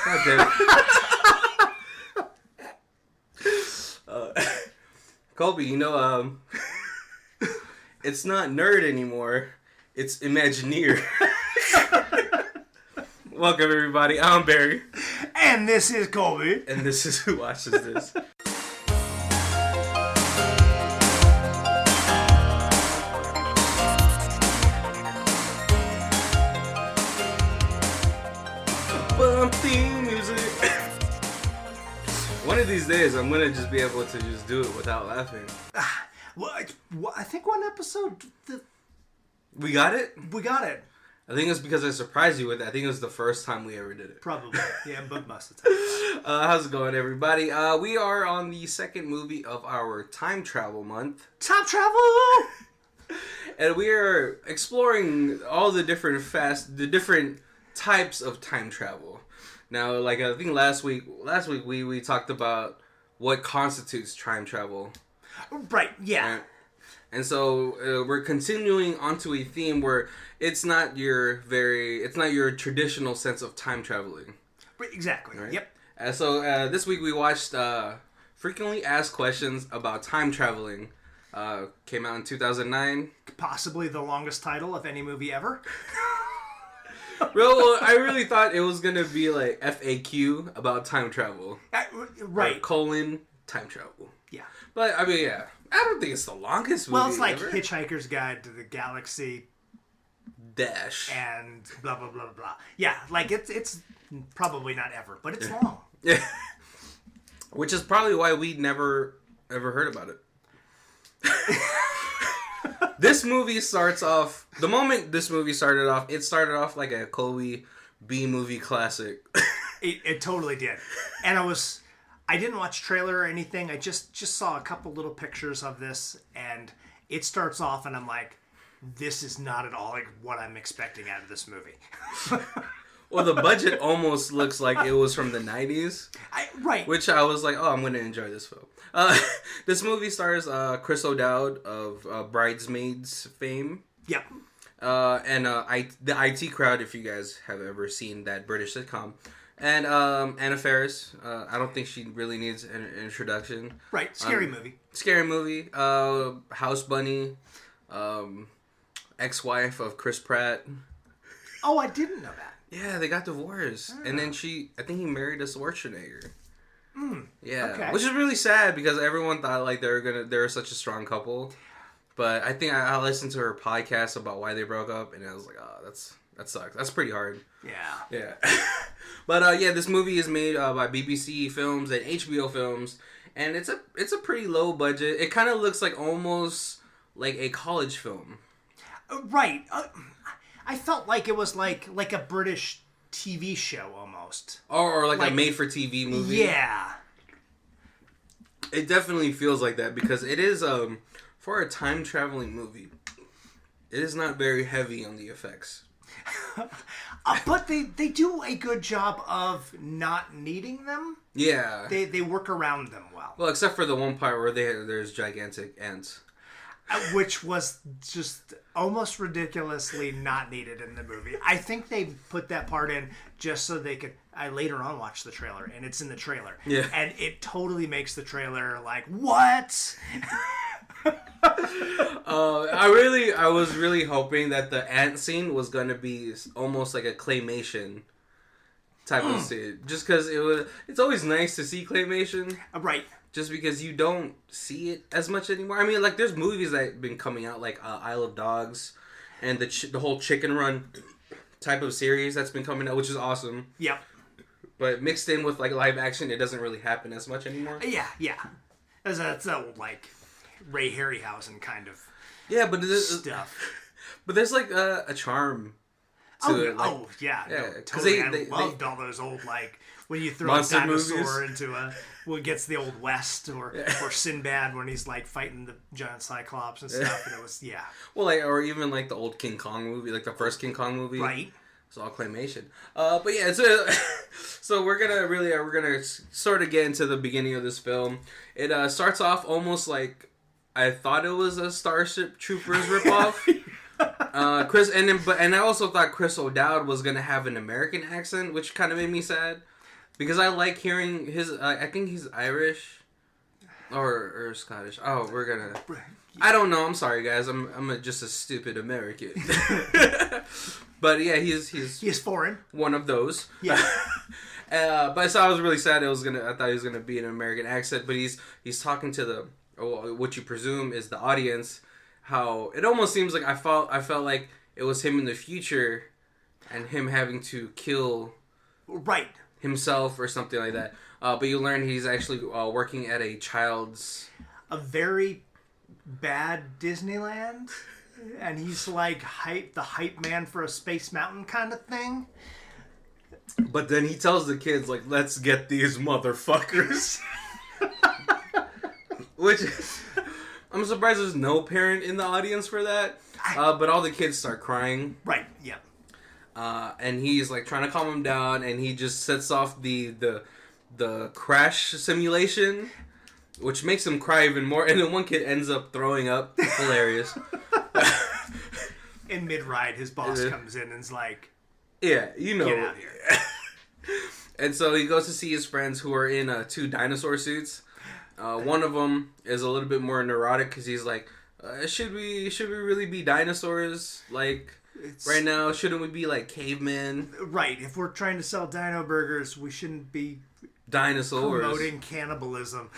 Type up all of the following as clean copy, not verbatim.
God damn it. Colby, it's not nerd anymore. It's Imagineer. Welcome, everybody. I'm Barry. And this is Colby. And this is Who Watches This. Theme music. One of these days, I'm gonna just be able to just do it without laughing. Well, I think one episode... We got it? We got it. I think it's because I surprised you with it. I think it was the first time we ever did it. Probably. Yeah, but must have time. How's it going, everybody? We are on the second movie of our time travel month. Time travel! And we are exploring all the different types of time travel. Now, like I think last week we talked about what constitutes time travel. Right, yeah. Right? And so we're continuing onto a theme where it's not your traditional sense of time traveling. Right, exactly. Right? Yep. So this week we watched Frequently Asked Questions About Time Traveling. Came out in 2009. Possibly the longest title of any movie ever. Well, I really thought it was gonna be like FAQ about time travel, right? Colon time travel. Yeah, but I mean, yeah, I don't think it's the longest movie. Well, it's like ever. Hitchhiker's Guide to the Galaxy Dash and blah blah blah blah. Yeah, like it's probably not ever, but it's long. Yeah, which is probably why we never ever heard about it. This movie starts off... The moment this movie started off, it started off like a Colby B-movie classic. It totally did. And I didn't watch trailer or anything. I just saw a couple little pictures of this, and it starts off, and I'm like, this is not at all like what I'm expecting out of this movie. Well, the budget almost looks like it was from the 90s. Right. Which I was like, oh, I'm going to enjoy this film. This movie stars Chris O'Dowd of Bridesmaids fame. Yep. And the IT Crowd, if you guys have ever seen that British sitcom. And Anna Faris. I don't think she really needs an introduction. Right. Scary movie. Scary movie. House Bunny. Ex-wife of Chris Pratt. Oh, I didn't know that. Yeah, they got divorced. And then I think he married a Schwarzenegger. Yeah. Okay. Which is really sad because everyone thought like they were such a strong couple. But I think I listened to her podcast about why they broke up, and I was like, oh, that sucks. That's pretty hard. Yeah. But this movie is made by BBC Films and HBO Films, and it's a pretty low budget. It kind of looks like almost like a college film. Right. I felt like it was like a British TV show almost. Or like a made-for-TV movie. Yeah. It definitely feels like that because it is, for a time-traveling movie, it is not very heavy on the effects. But they do a good job of not needing them. Yeah. They work around them well. Well, except for the one part where there's gigantic ants. Which was just almost ridiculously not needed in the movie. I think they put that part in just so they could... I later on watched the trailer, and it's in the trailer. Yeah. And it totally makes the trailer like, what? I was really hoping that the ant scene was going to be almost like a claymation type of scene. Just because it's always nice to see claymation. Right. Just because you don't see it as much anymore. I mean, like, there's movies that have been coming out, like Isle of Dogs, and the whole Chicken Run type of series that's been coming out, which is awesome. Yep. But mixed in with, like, live action, it doesn't really happen as much anymore. Yeah. That's old, like, Ray Harryhausen kind of stuff. But there's, like, a charm to it. Like, yeah. No, totally. I loved all those old, like... When you throw a dinosaur into what gets the Old West, or Sinbad when he's like fighting the giant Cyclops and stuff, and it was Well, like, or even like the old King Kong movie, like the first King Kong movie, right? It's all claymation. But yeah, so we're gonna sort of get into the beginning of this film. It starts off almost like I thought it was a Starship Troopers ripoff. And I also thought Chris O'Dowd was gonna have an American accent, which kind of made me sad. because I like hearing his. I think he's Irish, or Scottish. Oh, we're gonna. I don't know. I'm sorry, guys. I'm just a stupid American. But yeah, he's foreign. One of those. Yeah. But so I was really sad. I thought he was gonna be an American accent, but he's talking to what you presume is the audience. How it almost seems like I felt like it was him in the future, and him having to kill right himself or something like that. But you learn he's actually working at a very bad Disneyland, and he's like the hype man for a Space Mountain kind of thing. But then he tells the kids, like, let's get these motherfuckers. Which, I'm surprised there's no parent in the audience for that. But all the kids start crying. Right, yeah. And he's, like, trying to calm them down, and he just sets off the crash simulation, which makes him cry even more. And then one kid ends up throwing up. Hilarious. In mid-ride, his boss comes in and is like... Yeah, you know. Get out here. And so he goes to see his friends who are in 2 dinosaur suits. One of them is a little bit more neurotic because he's like, should we really be dinosaurs? Like, right now, shouldn't we be like cavemen? Right. If we're trying to sell dino burgers, we shouldn't be dinosaurs promoting cannibalism.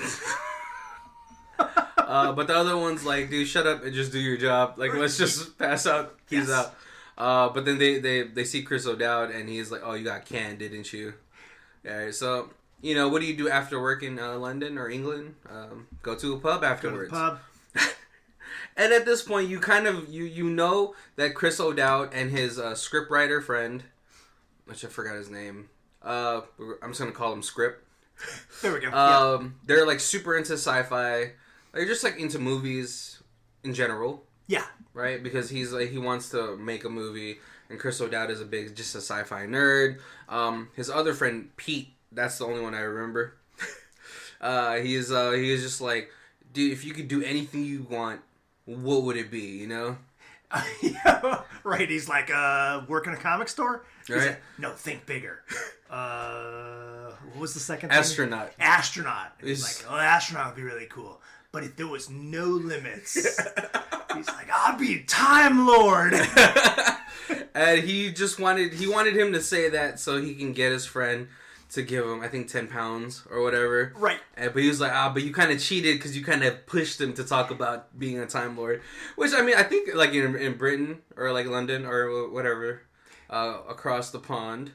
But the other one's like, dude, shut up and just do your job. Like, let's just pass out. He's out. But then they see Chris O'Dowd, and he's like, oh, you got canned, didn't you? Alright, so, you know, what do you do after work in London or England? Go to a pub afterwards. Go to the pub. And at this point, you kind of, you know that Chris O'Dowd and his scriptwriter friend, which I forgot his name, I'm just going to call him Script. There we go. They're, like, super into sci-fi. They're just, like, into movies in general. Yeah. Right? Because he's like, he wants to make a movie, and Chris O'Dowd is just a sci-fi nerd. His other friend, Pete, that's the only one I remember. He is just like, dude, if you could do anything you want, what would it be, you know? Yeah, right, he's like, work in a comic store? Right? Like, no, think bigger. What was the second Astronaut. thing? Astronaut. He's like, oh, astronaut would be really cool. But if there was no limits, he's like, I'll be a Time Lord. And he wanted him to say that so he can get his friend to give him, I think, 10 pounds or whatever. Right. But he was like, but you kind of cheated because you kind of pushed him to talk about being a Time Lord. Which, I mean, I think, like, in Britain or, like, London or whatever, across the pond,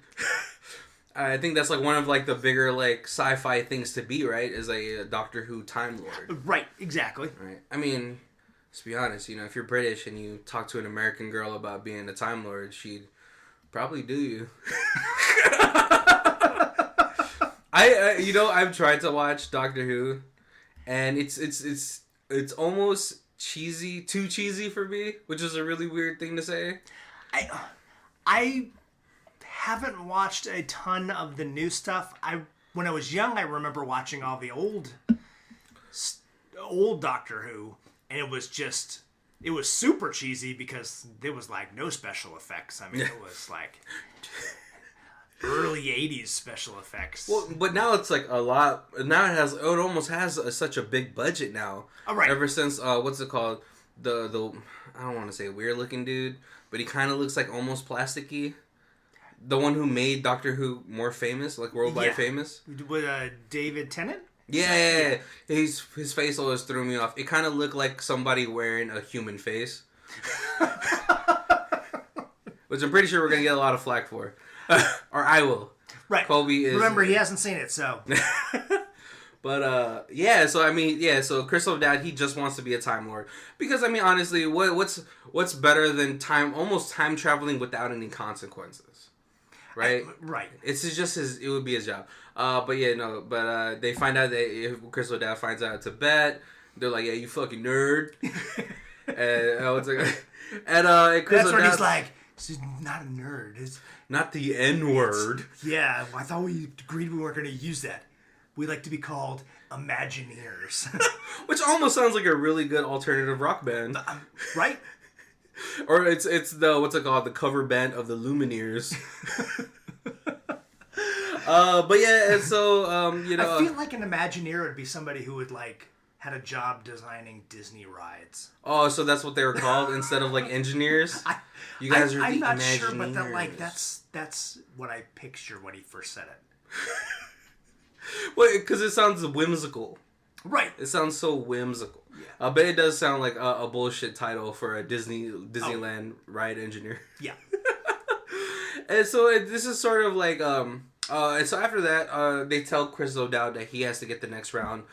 I think that's, like, one of, like, the bigger, like, sci-fi things to be, right? Is a Doctor Who Time Lord. Right, exactly. Right. I mean, let's be honest, you know, if you're British and you talk to an American girl about being a Time Lord, she'd probably do you. I've tried to watch Doctor Who, and it's almost cheesy, too cheesy for me, which is a really weird thing to say. I haven't watched a ton of the new stuff. When I was young, I remember watching all the old Doctor Who, and it was super cheesy because there was like no special effects. I mean, it was like early 80s special effects. Well, but now it's like a lot. Now it almost has such a big budget now. Oh, right. Ever since what's it called? The I don't want to say weird looking dude, but he kind of looks like almost plasticky. The one who made Doctor Who more famous, like worldwide famous. With David Tennant? Yeah. His face always threw me off. It kind of looked like somebody wearing a human face. Which I'm pretty sure we're going to get a lot of flack for. Or I will. Right. Colby is... Remember, he hasn't seen it, so... But, so Chris O'Dowd, he just wants to be a Time Lord. Because, I mean, honestly, what's better than almost time traveling without any consequences? Right? Right. It would be his job. They find out that if Chris O'Dowd finds out it's a bet, they're like, yeah, you fucking nerd. And Chris That's O'Dowd, when he's like, he's not a nerd. It's not the N-word. Yeah, I thought we agreed we weren't going to use that. We like to be called Imagineers. Which almost sounds like a really good alternative rock band. Right? Or it's the, what's it called? The cover band of the Lumineers. But yeah, and so I feel like an Imagineer would be somebody who would like had a job designing Disney rides. Oh, so that's what they were called instead of like engineers. You guys are the Imagineers. I'm not sure, but that's what I pictured when he first said it. Well, because it sounds whimsical. Right. It sounds so whimsical. Yeah. But it does sound like a bullshit title for a Disneyland ride engineer. Yeah. And so this is sort of like and so after that they tell Chris O'Dowd that he has to get the next round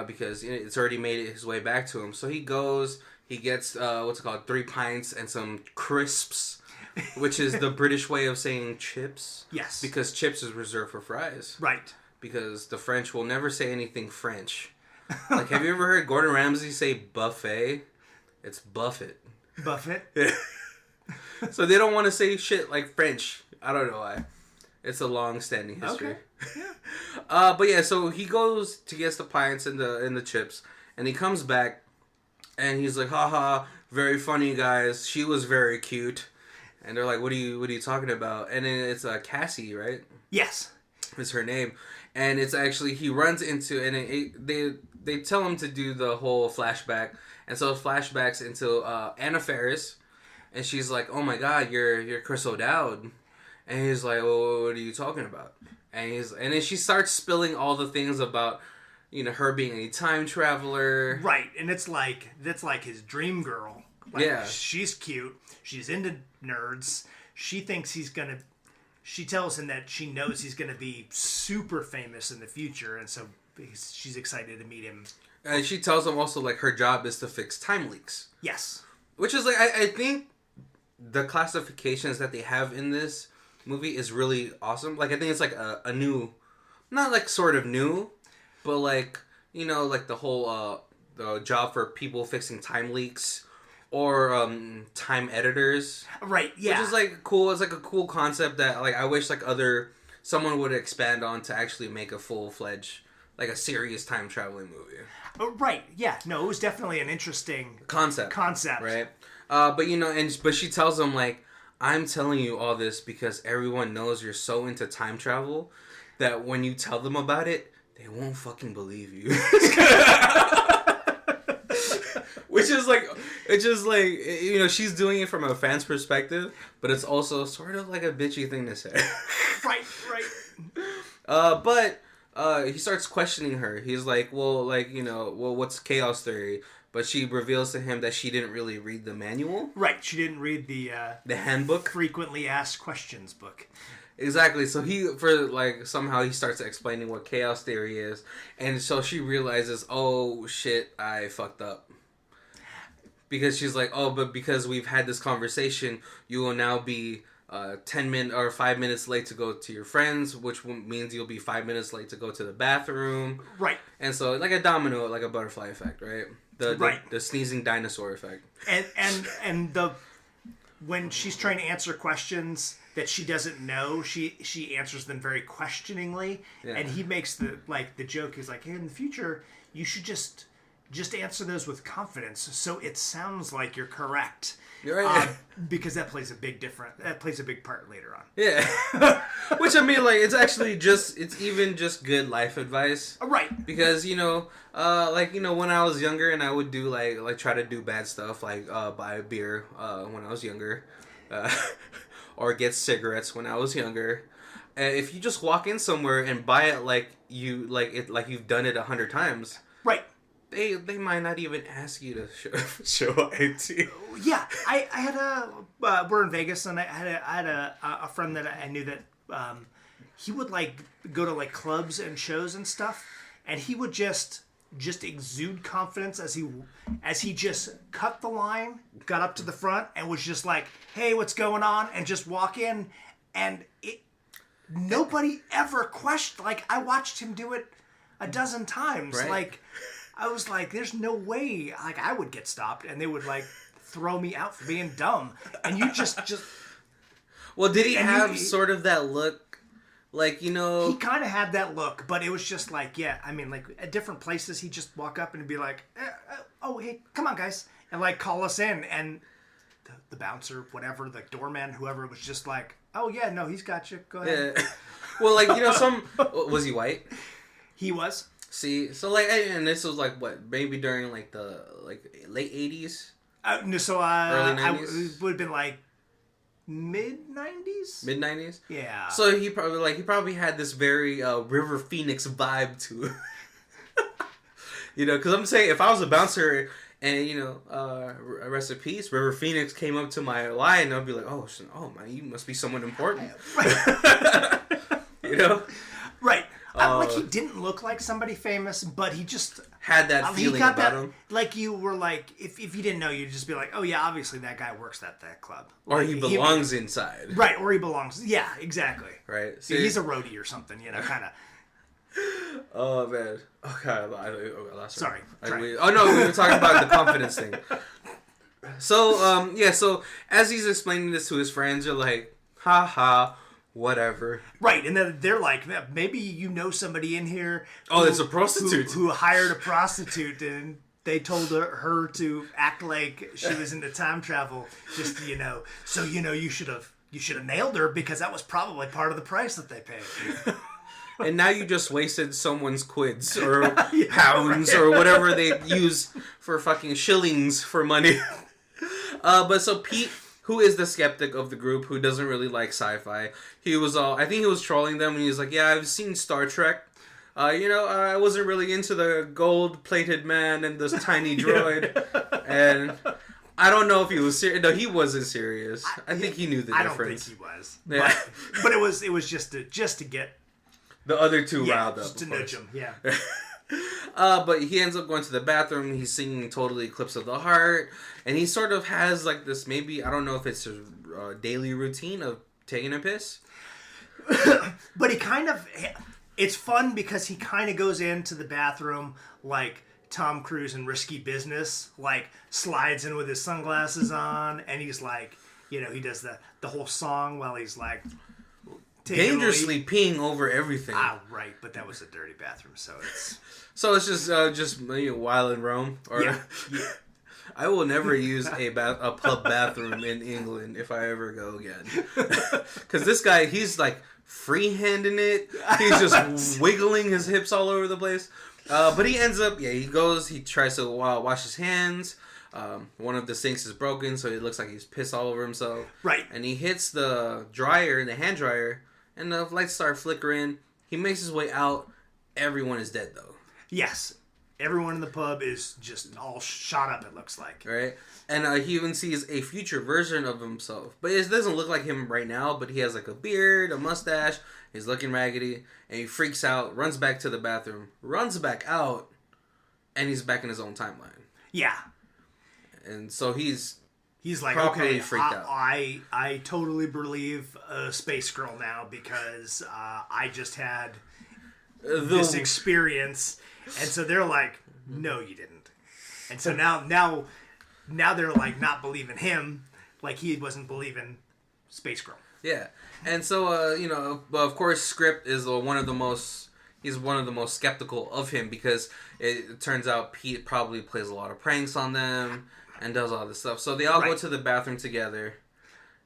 because it's already made his way back to him. So he goes, he gets 3 pints and some crisps, which is the British way of saying chips. Yes. Because chips is reserved for fries. Right. Because the French will never say anything French. Like, have you ever heard Gordon Ramsay say buffet? It's Buffett. Buffett? So they don't want to say shit like French. I don't know why. It's a long-standing history. Okay. Yeah. But yeah, so he goes to get the pints and the chips, and he comes back, and he's like, haha, very funny, guys. She was very cute. And they're like, what are you talking about? And then it's Cassie, right? Yes. Is her name. And it's actually, he runs into, and they tell him to do the whole flashback. And so it flashbacks into Anna Faris. And she's like, oh my god, you're Chris O'Dowd. And he's like, oh, what are you talking about? And then she starts spilling all the things about, her being a time traveler. Right. And that's like his dream girl. Like, yeah. She's cute. She's into nerds. She thinks she tells him that she knows he's going to be super famous in the future. And so she's excited to meet him. And she tells him also, like, her job is to fix time leaks. Yes. Which is, like, I think the classifications that they have in this movie is really awesome. Like, I think it's, like, a new, not, like, sort of new, but, like, like the whole, the job for people fixing time leaks or time editors. Right, yeah. Which is, like, cool. It's, like, a cool concept that, like, I wish, like, someone would expand on to actually make a full-fledged, like, a serious time traveling movie. Right, yeah. No, it was definitely an interesting concept. Right? But she tells him, like, I'm telling you all this because everyone knows you're so into time travel that when you tell them about it, they won't fucking believe you. Which is like, it's just like, she's doing it from a fan's perspective, but it's also sort of like a bitchy thing to say. Right. But he starts questioning her. He's like, what's chaos theory? But she reveals to him that she didn't really read the manual. Right, she didn't read the handbook, frequently asked questions book. Exactly. So somehow he starts explaining what chaos theory is, and so she realizes, oh shit, I fucked up. Because she's like, oh, but because we've had this conversation, you will now be 10 minutes or 5 minutes late to go to your friends, which means you'll be 5 minutes late to go to the bathroom. Right. And so, like a domino, like a butterfly effect, right? The sneezing dinosaur effect. And when she's trying to answer questions that she doesn't know, she answers them very questioningly. Yeah. And he makes the joke. He's like, hey, in the future, you should just answer those with confidence, so it sounds like you're correct. You're right. Because that plays a big part later on. Yeah. Which, I mean, like, it's actually it's even just good life advice. Right. Because, when I was younger and I would do, like try to do bad stuff, like, buy a beer, when I was younger, or get cigarettes when I was younger. If you just walk in somewhere and buy it like you've done it 100 times. Right. They might not even ask you to show ID. Yeah, I had we're in Vegas, and I had a friend that I knew that he would go to clubs and shows and stuff, and he would just exude confidence as he just cut the line, got up to the front, and was just like, hey, what's going on, and just walk in, and nobody ever questioned. I watched him do it a dozen times. Right. I was like, there's no way, I would get stopped, and they would, throw me out for being dumb. And you just... Well, did he have sort of that look? He kind of had that look, but it was just at different places, he'd just walk up and be like, oh, hey, come on, guys, and, call us in, and the bouncer, whatever, the doorman, whoever, was just like, oh, yeah, no, he's got you, go ahead. Yeah. Well, like, was he white? He was. See, so like, and this was like what, maybe during like the late 80s? No, so early 90s? It would have been like mid 90s. Mid 90s? Yeah. So he probably had this very River Phoenix vibe to it. Because I'm saying if I was a bouncer and rest in peace, River Phoenix came up to my line, I'd be like, oh man, you must be someone important. Right. Right. Like he didn't look like somebody famous, but he just had that feeling about him. Like you were like, if you didn't know, you'd just be like, oh yeah, obviously that guy works at that club. Or like, he belongs inside. Right, or he belongs. Yeah, exactly. Right. See, he's a roadie or something, kind of. Oh man. Okay. Sorry. We were talking about the confidence thing. So so as he's explaining this to his friends, they're like, ha, whatever. Right, and then they're like, maybe somebody in here. It's a prostitute who hired a prostitute, and they told her to act like she was into time travel. Just so you should have nailed her because that was probably part of the price that they paid. And now you just wasted someone's quids or pounds or whatever they use for fucking shillings for money. But so Pete, who is the skeptic of the group, who doesn't really like sci-fi, I think he was trolling them, and he was like, yeah, I've seen Star Trek. I wasn't really into the gold-plated man and this tiny droid. And I don't know if he was serious. No, he wasn't serious. I think he knew the difference. I don't think he was. Yeah. But it was just to get the other two riled up. Just to nudge him, yeah. But he ends up going to the bathroom. He's singing Totally Eclipse of the Heart. And he sort of has like this, maybe, I don't know if it's a daily routine of taking a piss. But it's fun because he kind of goes into the bathroom like Tom Cruise in Risky Business, like slides in with his sunglasses on, and he's like, he does the whole song while he's like... dangerously peeing over everything. Right, but that was a dirty bathroom, so it's... So it's just while in Rome? Or... Yeah. I will never use a pub bathroom in England if I ever go again. Because this guy, he's like free-handing it. He's just wiggling his hips all over the place. But he ends up, he tries to wash his hands. One of the sinks is broken, so it looks like he's pissed all over himself. Right. And he hits the hand dryer, and the lights start flickering. He makes his way out. Everyone is dead, though. Yes. Everyone in the pub is just all shot up, it looks like. Right? And he even sees a future version of himself. But it doesn't look like him right now, but he has like a beard, a mustache, he's looking raggedy, and he freaks out, runs back to the bathroom, runs back out, and he's back in his own timeline. Yeah. And so he's like, okay, freaked out. I totally believe a space girl now because I just had this experience. And so they're like, no, you didn't. And so now they're like not believing him, like he wasn't believing Space Girl. Yeah. And so, of course, Script is one of the most skeptical of him because it turns out Pete probably plays a lot of pranks on them and does all this stuff. So they all go to the bathroom together.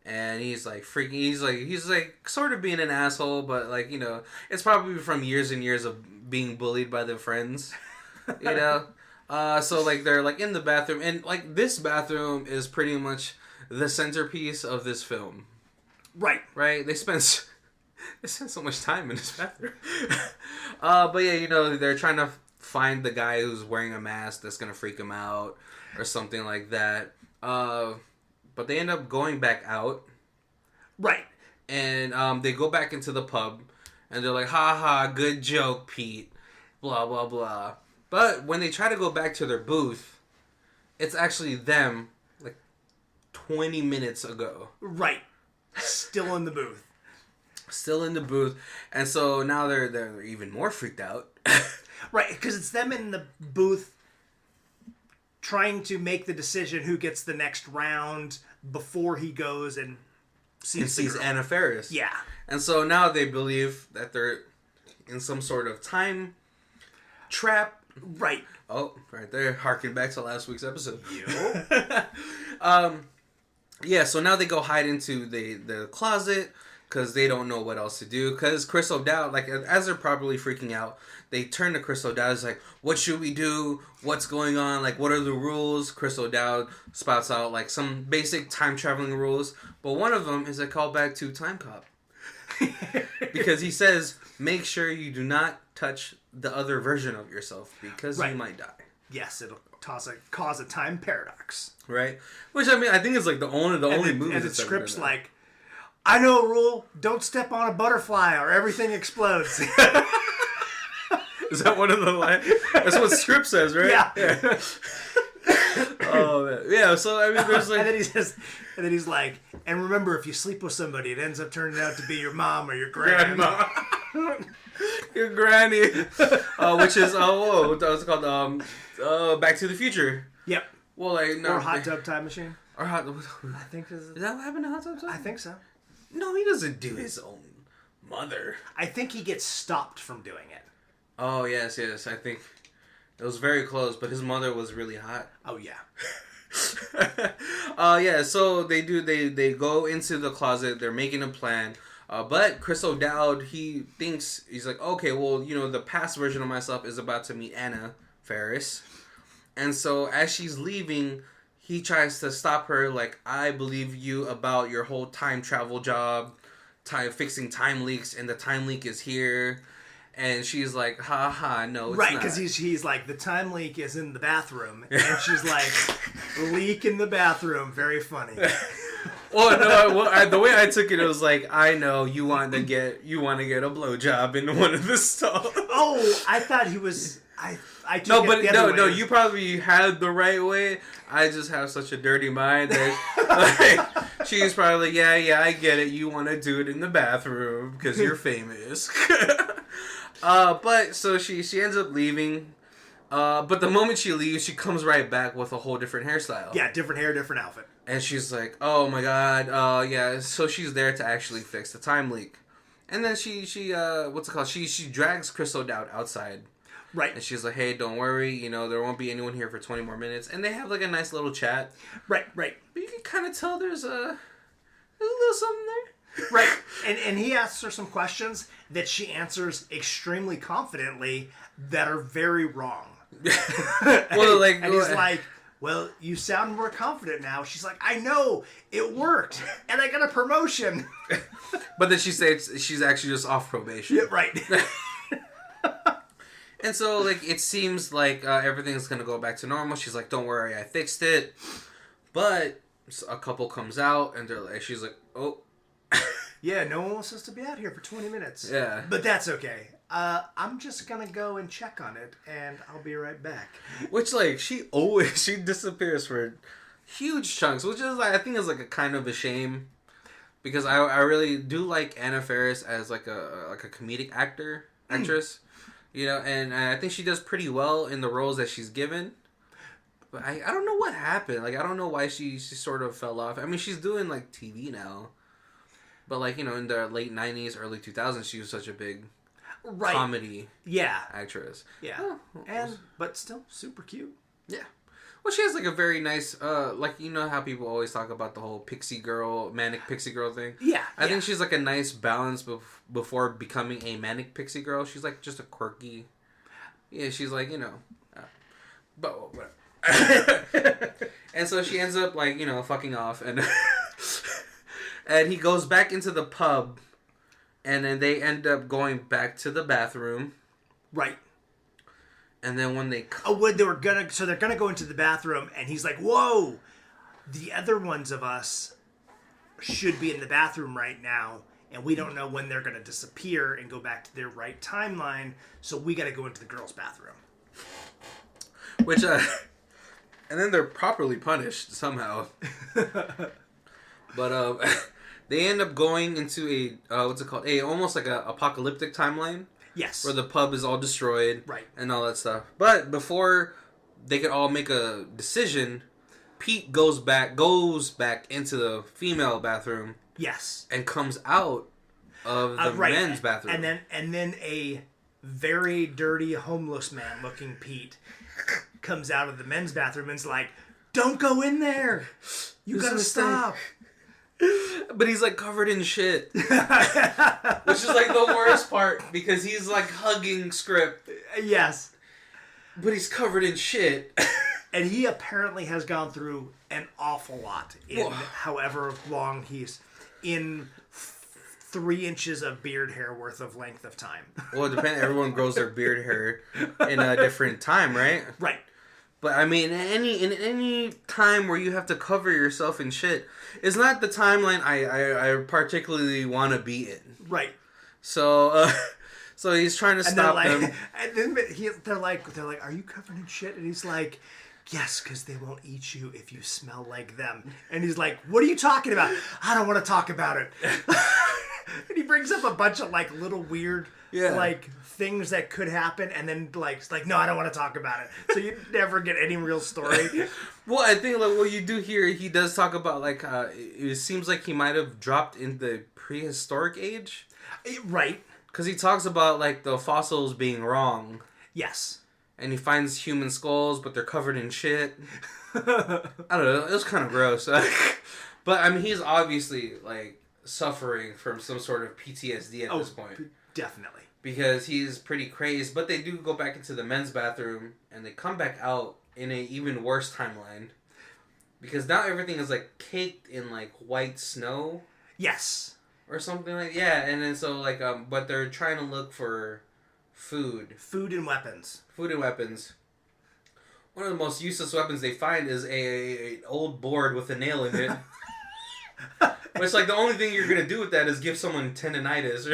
And he's like freaking. He's like sort of being an asshole, but like it's probably from years and years of being bullied by their friends, So like they're like in the bathroom, and like this bathroom is pretty much the centerpiece of this film. Right. They spend so much time in this bathroom. But yeah, they're trying to find the guy who's wearing a mask that's gonna freak him out or something like that. But they end up going back out. Right. And they go back into the pub. And they're like, ha ha, good joke, Pete. Blah, blah, blah. But when they try to go back to their booth, it's actually them, like, 20 minutes ago. Right. Still in the booth. Still in the booth. And so now they're even more freaked out. Right, because it's them in the booth trying to make the decision who gets the next round before he goes and sees Anna Faris. Yeah. And so now they believe that they're in some sort of time trap. Right. Oh, right there. Harking back to last week's episode. Yo. Yeah, so now they go hide into the closet. because they don't know what else to do. Because Chris O'Dowd, like, as they're probably freaking out, they turn to Chris O'Dowd. It's like, what should we do? What's going on? Like, what are the rules? Chris O'Dowd spouts out, like, some basic time traveling rules. But one of them is a callback to Time Cop. Because he says, make sure you do not touch the other version of yourself because you might die. Yes, it'll cause a time paradox. Right? Which, I mean, I think is like the only movie. And the script's like, I know a rule, don't step on a butterfly or everything explodes. Is that one of the lines? That's what script says, right? Yeah. Oh, man. Yeah, so, I mean, there's like... and then he's like, and remember, if you sleep with somebody, it ends up turning out to be your mom or your grandma. Your granny. Which is, what's it called? Back to the Future. Yep. Well, like... No, or Hot Tub Time Machine. Or Hot... I think is that what happened to Hot Tub Time? I think so. No, he doesn't do his own mother. I think he gets stopped from doing it. Oh, yes. I think it was very close, but his mother was really hot. Oh, yeah. Yeah, so they go into the closet, they're making a plan, but Chris O'Dowd, he's like, okay, well, you know, the past version of myself is about to meet Anna Faris, and so as she's leaving, he tries to stop her, like, I believe you about your whole time travel job, fixing time leaks, and the time leak is here. And she's like, ha ha, no, it's right, not. because he's like, the time leak is in the bathroom. And she's like, leak in the bathroom. Very funny. Well, no, the way I took it, it was like, I know you want to get a blowjob in one of the stalls. Oh, I thought he was... I took no, you probably had the right way. I just have such a dirty mind that like, she's probably like, yeah, I get it. You want to do it in the bathroom because you're famous. But so she ends up leaving. But the moment she leaves, she comes right back with a whole different hairstyle. Yeah, different hair, different outfit. And she's like, oh my god, yeah. So she's there to actually fix the time leak. And then she what's it called? She drags Chris O'Dowd outside. Right. And she's like, hey, don't worry, you know, there won't be anyone here for 20 more minutes. And they have like a nice little chat. Right. But you can kind of tell there's a little something there. Right. And he asks her some questions that she answers extremely confidently that are very wrong. Well, and he's like, well, you sound more confident now. She's like, I know, it worked, and I got a promotion. But then she says she's actually just off probation. Yeah, right. And so, like, it seems like everything's going to go back to normal. She's like, don't worry, I fixed it. But a couple comes out, and she's like, oh. Yeah, no one wants us to be out here for 20 minutes. Yeah. But that's okay. I'm just going to go and check on it, and I'll be right back. Which, like, she disappears for huge chunks, which is, like, I think is, like, a kind of a shame. Because I really do like Anna Faris as, like a comedic actress. You know, and I think she does pretty well in the roles that she's given. But I don't know what happened. Like, I don't know why she sort of fell off. I mean, she's doing, like, TV now. But, like, you know, in the late 90s, early 2000s, she was such a big comedy actress. Yeah. But still super cute. Yeah. Well, she has, like, a very nice, like, you know how people always talk about the whole manic pixie girl thing? Yeah. I think she's, like, a nice balance before becoming a manic pixie girl. She's, like, just a quirky... Yeah, she's, like, you know... but whatever. And so she ends up, like, you know, fucking off. And and he goes back into the pub. And then they end up going back to the bathroom. Right. And then when they... they're gonna go into the bathroom, and he's like, whoa! The other ones of us should be in the bathroom right now, and we don't know when they're gonna disappear and go back to their right timeline, so we gotta go into the girls' bathroom. Which, and then they're properly punished somehow. But, they end up going into what's it called? Almost like a apocalyptic timeline. Yes. Where the pub is all destroyed. Right. And all that stuff. But before they could all make a decision, Pete goes back into the female bathroom. Yes. And comes out of the men's bathroom. And then a very dirty homeless man looking Pete comes out of the men's bathroom and's like, don't go in there. You gotta stop. But he's like covered in shit. Which is like the worst part because he's like hugging Script. Yes. But he's covered in shit. And he apparently has gone through an awful lot in however long he's in 3 inches of beard hair worth of length of time. Well, it depends. Everyone grows their beard hair in a different time, right? Right. But I mean, in any time where you have to cover yourself in shit, it's not the timeline I particularly want to be in. Right. So, so he's trying to stop them. And then they're like, "Are you covered in shit?" And he's like, "Yes, because they won't eat you if you smell like them." And he's like, "What are you talking about? I don't want to talk about it." And he brings up a bunch of like little weird like things that could happen, and then it's like, "No, I don't want to talk about it." So you never get any real story. Well, I think like what you do here, he does talk about like it seems like he might have dropped in the prehistoric age, Right. because he talks about like the fossils being wrong. Yes. And he finds human skulls, but they're covered in shit. I don't know. It was kind of gross. But I mean, he's obviously like suffering from some sort of PTSD at this point. Definitely. Because he's pretty crazed. But they do go back into the men's bathroom, and they come back out in an even worse timeline. Because now everything is like caked in like white snow. Yes. Or something like and then so like but they're trying to look for food and weapons. One of the most useless weapons they find is a old board with a nail in it. Which like the only thing you're gonna do with that is give someone tendonitis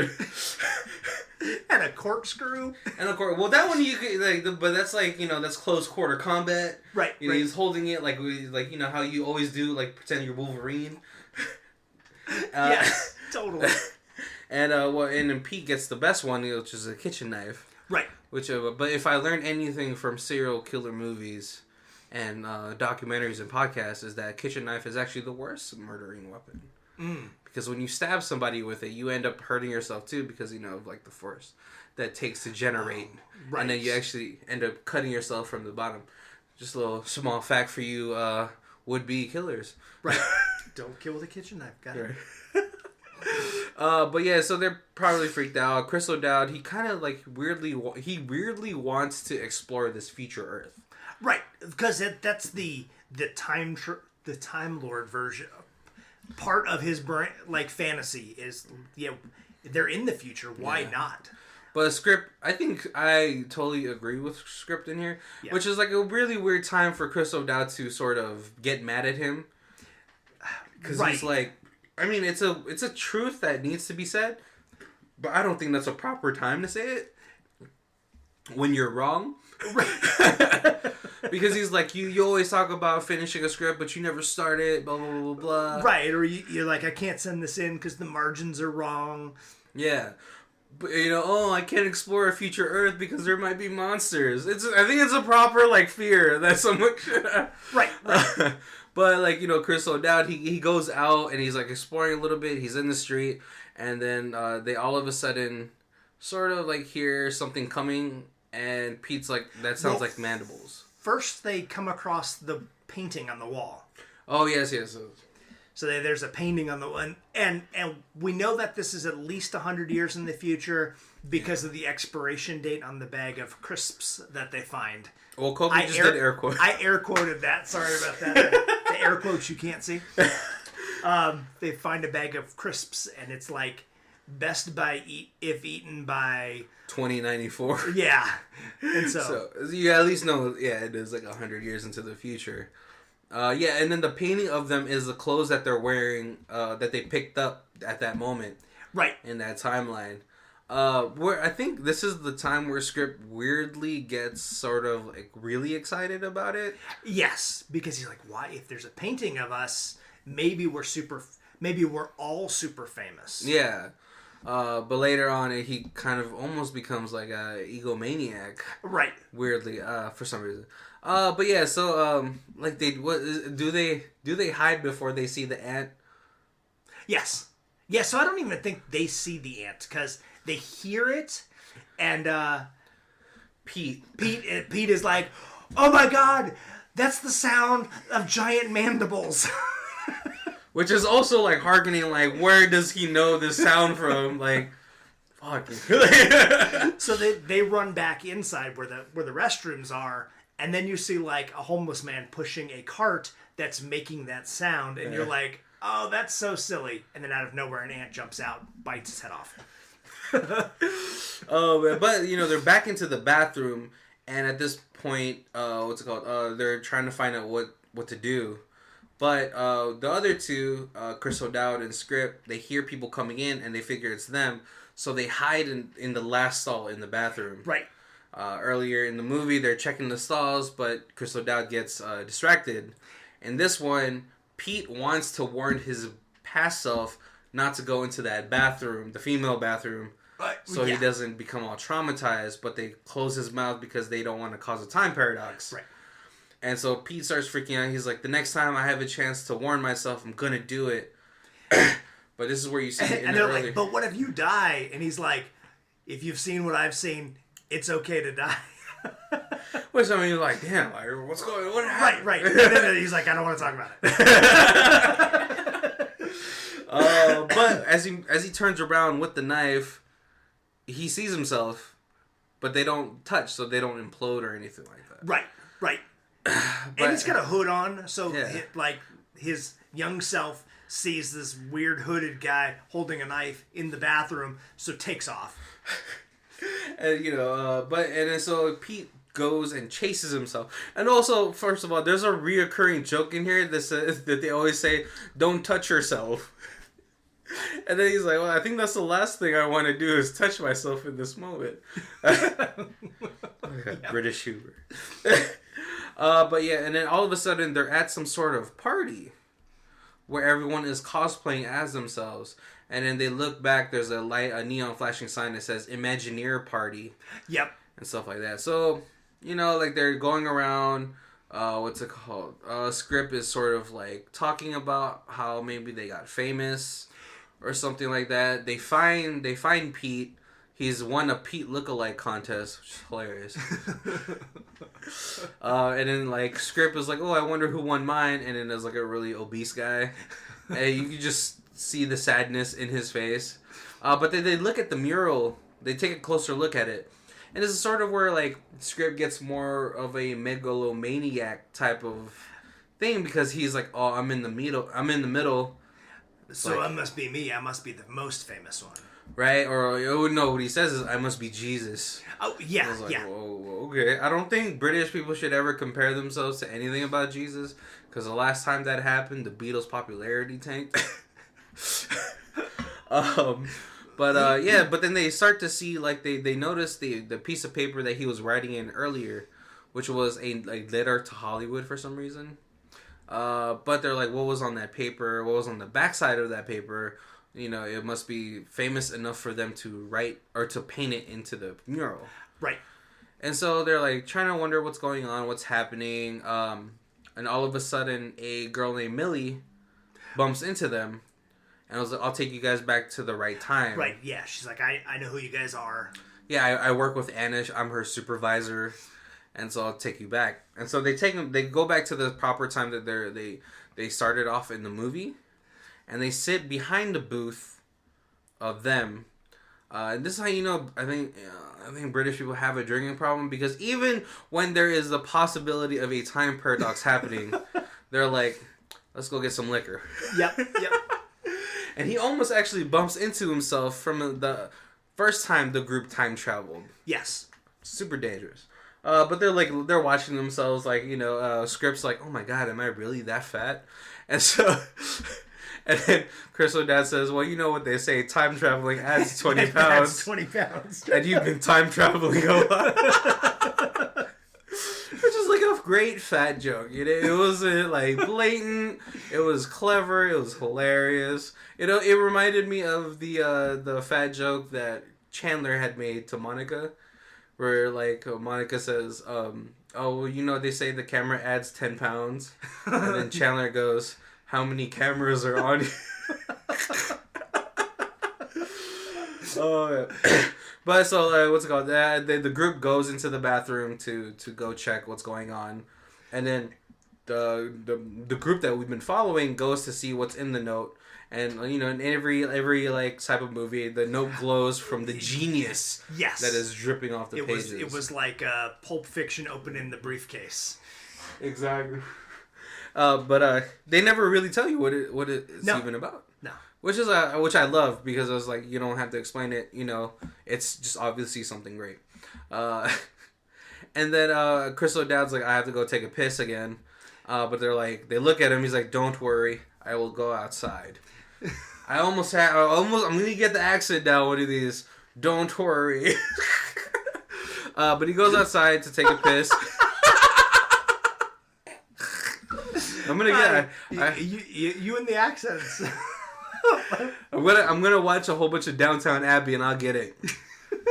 and a corkscrew. Well, that one you could like, but that's like that's close quarter combat. Right. He's holding it like how you always do, like pretend you're Wolverine. Yes, totally. And and then Pete gets the best one, which is a kitchen knife. Right. Which, but if I learned anything from serial killer movies and documentaries and podcasts, is that a kitchen knife is actually the worst murdering weapon. Because when you stab somebody with it, you end up hurting yourself too, because of like the force that takes to generate, right. And then you actually end up cutting yourself from the bottom. Just a little small fact for you would-be killers. Right. Don't kill with a kitchen knife. Got it. But yeah, so they're probably freaked out. Chris O'Dowd, he kind of like weirdly wants to explore this future Earth, right? Because that's the Time Lord version. Part of his brain, like fantasy, is they're in the future. Why not? But Script, I think I totally agree with Script in here, which is like a really weird time for Chris O'Dowd to sort of get mad at him, because he's like. I mean, it's a truth that needs to be said, but I don't think that's a proper time to say it when you're wrong. Because he's like, you always talk about finishing a script, but you never start it, blah, blah, blah, blah. Right, or you're like, I can't send this in because the margins are wrong. Yeah. But, I can't explore a future Earth because there might be monsters. I think it's a proper, like, fear that someone should have. Right. But, like, Chris O'Dowd, he goes out and he's, like, exploring a little bit. He's in the street. And then they all of a sudden sort of, like, hear something coming. And Pete's like, that sounds like mandibles. First, they come across the painting on the wall. Oh, yes. So there's a painting on the wall. And we know that this is at least 100 years in the future because of the expiration date on the bag of crisps that they find. Well, Kobe just did air quote. I air quoted that. Sorry about that. The air quotes you can't see. They find a bag of crisps, and it's like best by if eaten by 2094. Yeah, and so you at least know. Yeah, it is like 100 years into the future. And then the painting of them is the clothes that they're wearing that they picked up at that moment. Right in that timeline. Where I think this is the time where Script weirdly gets sort of like really excited about it. Yes, because he's like, why? If there's a painting of us, maybe we're all super famous. Yeah. But later on, he kind of almost becomes like a egomaniac. Right. Weirdly, for some reason. But yeah, so like do they hide before they see the ant? Yes. Yeah, so I don't even think they see the ant because they hear it, and Pete is like, "Oh my God, that's the sound of giant mandibles." which is also like hearkening. Like, where does he know this sound from? Like, fuck. So they run back inside where the restrooms are, and then you see like a homeless man pushing a cart that's making that sound, and you're like, oh, that's so silly. And then out of nowhere, an ant jumps out, bites his head off. Oh, but they're back into the bathroom, and at this point, what's it called? They're trying to find out what to do. But the other two, Chris O'Dowd and Script, they hear people coming in, and they figure it's them, so they hide in the last stall in the bathroom. Right. Earlier in the movie, they're checking the stalls, but Chris O'Dowd gets distracted. In this one, Pete wants to warn his past self not to go into that bathroom, the female bathroom, so he doesn't become all traumatized, but they close his mouth because they don't want to cause a time paradox. Right. And so Pete starts freaking out. He's like, the next time I have a chance to warn myself, I'm going to do it. But this is where you see it. And they're like, but what if you die? And he's like, if you've seen what I've seen, it's okay to die. Which, I mean, you're like, damn, like, what's going on? What happened? Right. And then he's like, I don't want to talk about it. But as he turns around with the knife, he sees himself, but they don't touch, so they don't implode or anything like that. Right. And he's got a hood on, so his young self sees this weird hooded guy holding a knife in the bathroom, so takes off. And then so Pete goes and chases himself. And also, first of all, there's a reoccurring joke in here that says that they always say, "Don't touch yourself." And then he's like, well, I think that's the last thing I want to do is touch myself in this moment. British humor. But yeah, and then all of a sudden they're at some sort of party where everyone is cosplaying as themselves. And then they look back, there's a neon flashing sign that says Imagineer Party. Yep. And stuff like that. So, like they're going around, what's it called? Script is sort of like talking about how maybe they got famous or something like that. They find Pete. He's won a Pete lookalike contest, which is hilarious. And then like Script is like, oh, I wonder who won mine. And then there's like a really obese guy, and you can just see the sadness in his face. But then they look at the mural. They take a closer look at it, and this is sort of where like Script gets more of a megalomaniac type of thing, because he's like, oh, I'm in the middle. So like, I must be me. I must be the most famous one. Right? Or, oh no, what he says is, I must be Jesus. Oh, yeah, I was like, yeah. Whoa, okay. I don't think British people should ever compare themselves to anything about Jesus, because the last time that happened, the Beatles' popularity tanked. But then they start to see, like, they notice the piece of paper that he was writing in earlier, which was a letter to Hollywood for some reason. But they're like, what was on that paper? What was on the backside of that paper? It must be famous enough for them to write or to paint it into the mural. Right. And so they're like trying to wonder what's going on, what's happening. And all of a sudden, a girl named Millie bumps into them. And I was like, I'll take you guys back to the right time. Right, yeah. She's like, I know who you guys are. Yeah, I work with Anna. I'm her supervisor. And so I'll take you back. And so they go back to the proper time that they started off in the movie. And they sit behind the booth of them. And this is how you know, I think British people have a drinking problem, because even when there is the possibility of a time paradox happening, they're like, let's go get some liquor. Yep. And he almost actually bumps into himself from the first time the group time traveled. Yes. Super dangerous. But they're watching themselves, like, Script's like, oh my god, am I really that fat? And so... And then Chris O'Dowd says, well, you know what they say, time traveling adds 20 pounds. Adds 20 pounds. And you've been time traveling a lot. Which is like a great fat joke. It wasn't like blatant. It was clever. It was hilarious. It reminded me of the fat joke that Chandler had made to Monica. Where like Monica says, oh, well, they say the camera adds 10 pounds. And then Chandler goes... How many cameras are on you? But so, what's it called? The group goes into the bathroom to go check what's going on. And then the group that we've been following goes to see what's in the note. And, you know, in every like type of movie, the note glows from the genius yes. that is dripping off the pages. It was like Pulp Fiction opening the briefcase. Exactly. But they never really tell you what it's even about. No. Which I love, because I was like, you don't have to explain it. You know, it's just obviously something great. And then Chris O'Dowd's like, I have to go take a piss again. But they look at him. He's like, don't worry, I will go outside. I'm gonna get the accent down one of these. Don't worry. But he goes outside to take a piss. I'm gonna get you and the accents. I'm gonna watch a whole bunch of Downtown Abbey and I'll get it.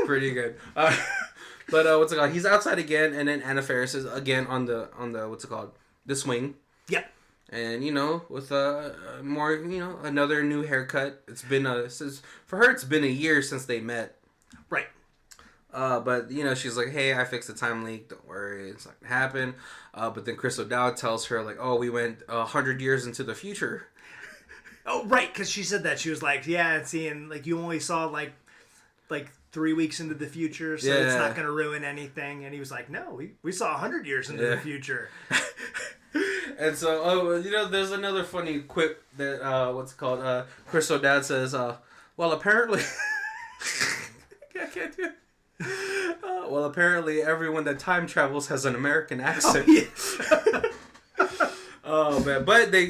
Pretty good. But what's it called? He's outside again, and then Anna Faris is again on the what's it called? The swing. Yep. And, you know, with more, you know, another new haircut. It's been for her, it's been a year since they met. Right. But, you know, she's like, hey, I fixed the time leak. Don't worry. It's not going to happen. But then Chris O'Dowd tells her, like, oh, we went 100 years into the future. Oh, right. Because she said that. She was like, yeah, seeing, like, you only saw, like 3 weeks into the future, so it's not going to ruin anything. And he was like, no, we saw 100 years into the future. And so, you know, there's another funny quip that, what's it called? Chris O'Dowd says, well, apparently... I can't do it. Well, apparently everyone that time travels has an American accent. Oh, yeah. Oh, man. But they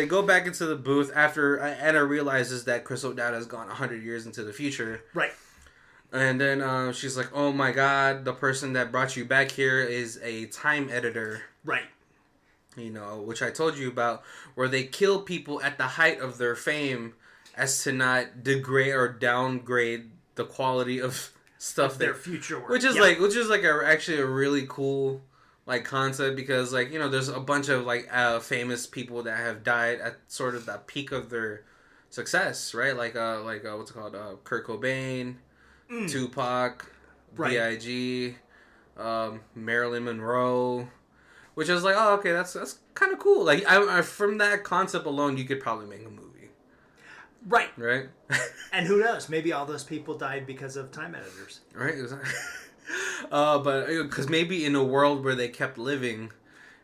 go back into the booth after Anna realizes that Chris O'Dowd has gone 100 years into the future. Right. And then she's like, oh my god, the person that brought you back here is a time editor. Right. You know, which I told you about, where they kill people at the height of their fame as to not degrade or downgrade the quality of stuff their future work. Which is actually a really cool like concept, because like, you know, there's a bunch of like famous people that have died at sort of the peak of their success, right? Like what's it called? Kurt Cobain, Tupac, right. B.I.G., Marilyn Monroe. Which I was like, oh, okay, that's kind of cool. Like, I from that concept alone, you could probably make a movie. Right. Right? And who knows? Maybe all those people died because of time editors. Right? But, because maybe in a world where they kept living,